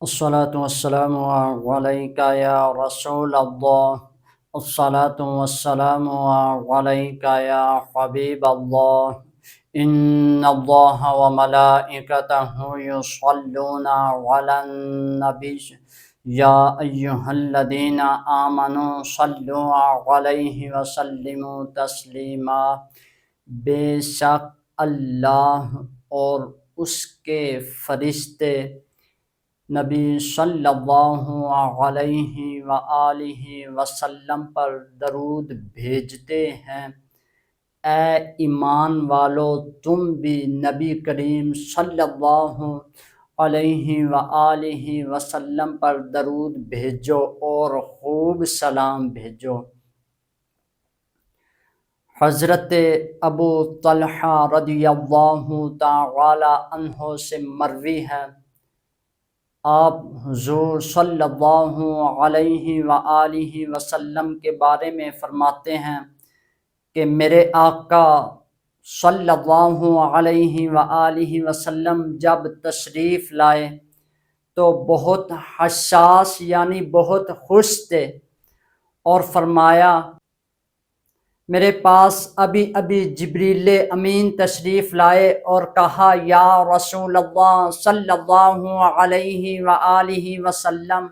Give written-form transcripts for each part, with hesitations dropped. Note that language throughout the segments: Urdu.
الصلاة والسلام عليك يا رسول الله. الصلاة والسلام عليك يا حبيب الله. إن الله وملائكته يصلون على النبي يا أيها الذين آمنوا صلوا عليه وسلموا تسلیما۔ بے شک اللہ اور اس کے فرشتے نبی صلی اللہ علیہ وآلہ وسلم پر درود بھیجتے ہیں۔ اے ایمان والو، تم بھی نبی کریم صلی اللہ علیہ وآلہ وسلم پر درود بھیجو اور خوب سلام بھیجو۔ حضرت ابو طلحہ رضی اللہ تعالی عنہ سے مروی ہے، آپ حضور صلی اللہ علیہ وآلہ وسلم کے بارے میں فرماتے ہیں کہ میرے آقا صلی اللہ علیہ وآلہ وسلم جب تشریف لائے تو بہت حساس یعنی بہت خوش تھے، اور فرمایا میرے پاس ابھی ابھی جبریل امین تشریف لائے اور کہا یا رسول اللہ صلی اللہ علیہ وآلہ وسلم،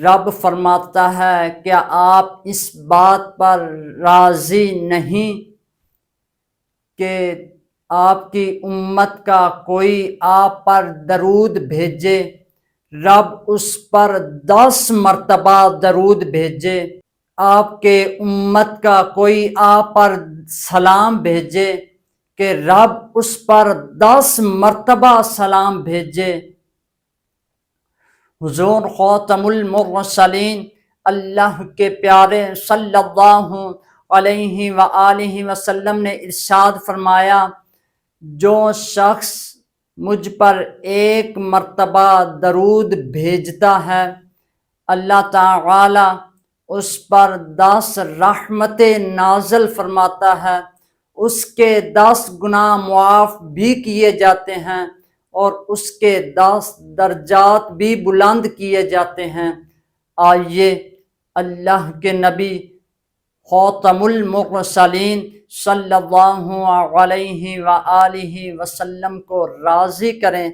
رب فرماتا ہے کیا آپ اس بات پر راضی نہیں کہ آپ کی امت کا کوئی آپ پر درود بھیجے؟ رب اس پر 10 مرتبہ درود بھیجے۔ آپ کے امت کا کوئی آپ پر سلام بھیجے کہ رب اس پر 10 مرتبہ سلام بھیجے۔ حضور خاتم المرسلین اللہ کے پیارے صلی اللہ علیہ وآلہ وسلم نے ارشاد فرمایا، جو شخص مجھ پر 1 مرتبہ درود بھیجتا ہے، اللہ تعالی اس پر 10 رحمتیں نازل فرماتا ہے، اس کے 10 گناہ معاف بھی کیے جاتے ہیں اور اس کے 10 درجات بھی بلند کیے جاتے ہیں۔ آئیے اللہ کے نبی خاتم المرسلین صلی اللہ علیہ وآلہ وسلم کو راضی کریں،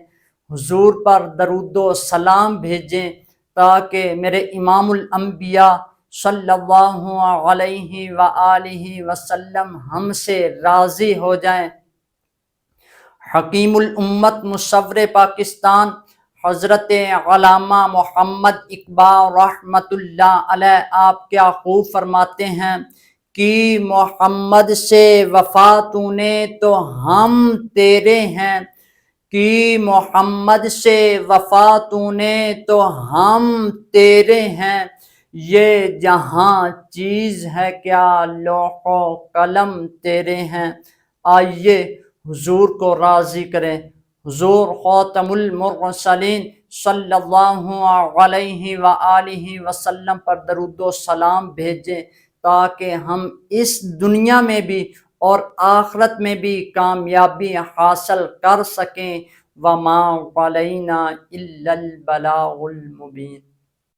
حضور پر درود و سلام بھیجیں تاکہ میرے امام الانبیاء صلی اللہ علیہ وآلہ وسلم ہم سے راضی ہو جائیں۔ حکیم الامت مصور پاکستان حضرت علامہ محمد اقبال رحمۃ اللہ علیہ آپ کیا خوب فرماتے ہیں کہ محمد سے وفا تو نے تو ہم تیرے ہیں، کہ محمد سے وفا تو نے تو ہم تیرے ہیں، یہ جہاں چیز ہے کیا لوح و قلم تیرے ہیں۔ آئیے حضور کو راضی کریں، حضور خاتم المرسلین صلی اللہ علیہ وآلہ وسلم پر درود و سلام بھیجیں تاکہ ہم اس دنیا میں بھی اور آخرت میں بھی کامیابی حاصل کر سکیں۔ وما علینا الا البلاغ المبین۔